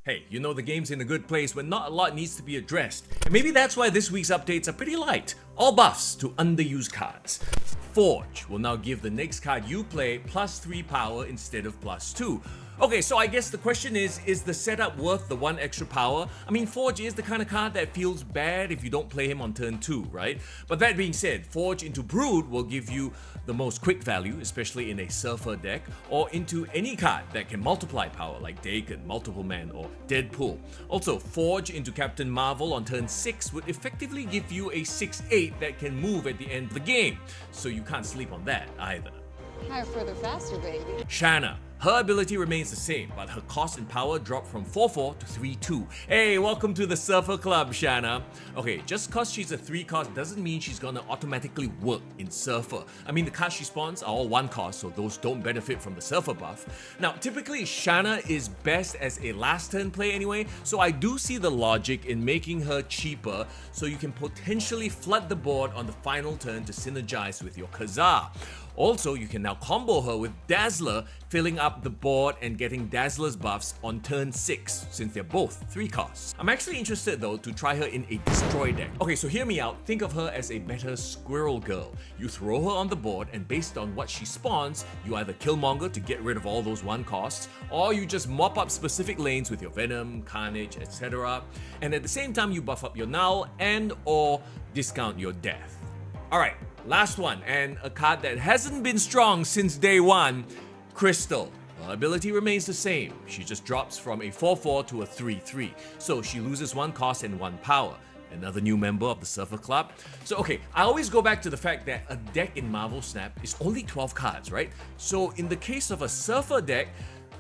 Hey, you know the game's in a good place when not a lot needs to be addressed. And maybe that's why this week's updates are pretty light. All buffs to underused cards. Forge will now give the next card you play +3 power instead of +2. Okay, so I guess the question is the setup worth the 1 extra power? I mean, Forge is the kind of card that feels bad if you don't play him on turn 2, right? But that being said, Forge into Brood will give you the most quick value, especially in a Surfer deck, or into any card that can multiply power like Dagon, Multiple Man, or Deadpool. Also, Forge into Captain Marvel on turn 6 would effectively give you a 6/8 that can move at the end of the game, so you can't sleep on that either. Higher, further, faster, baby. Shanna. Her ability remains the same, but her cost and power drop from 4/4 to 3/2. Hey, welcome to the Surfer Club, Shanna. Okay, just cause she's a 3 cost doesn't mean she's gonna automatically work in Surfer. I mean, the cards she spawns are all 1 cost, so those don't benefit from the Surfer buff. Now, typically, Shanna is best as a last turn play anyway, so I do see the logic in making her cheaper so you can potentially flood the board on the final turn to synergize with your Kazaa. Also, you can now combo her with Dazzler, filling up the board and getting Dazzler's buffs on turn 6, since they're both 3 costs. I'm actually interested though to try her in a Destroy deck. Okay, so hear me out, think of her as a better Squirrel Girl. You throw her on the board and based on what she spawns, you either Killmonger to get rid of all those 1 costs, or you just mop up specific lanes with your Venom, Carnage, etc. And at the same time you buff up your Null and or discount your Death. Alright, last one, and a card that hasn't been strong since day 1, Crystal. Her ability remains the same, she just drops from a 4/4 to a 3/3, so she loses 1 cost and 1 power. Another new member of the Surfer Club. So okay, I always go back to the fact that a deck in Marvel Snap is only 12 cards, right? So in the case of a Surfer deck,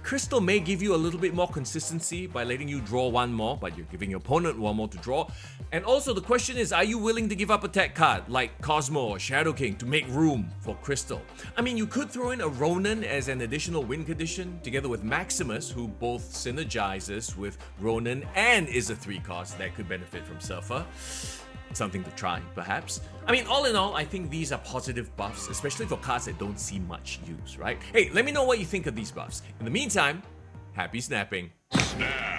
Crystal may give you a little bit more consistency by letting you draw 1 more, but you're giving your opponent 1 more to draw. And also the question is, are you willing to give up a tech card like Cosmo or Shadow King to make room for Crystal? I mean, you could throw in a Ronin as an additional win condition, together with Maximus, who both synergizes with Ronin and is a 3 cost that could benefit from Surfer. Something to try, perhaps. I mean, all in all, I think these are positive buffs, especially for cards that don't see much use, right? Hey, let me know what you think of these buffs. In the meantime, happy snapping. Snap.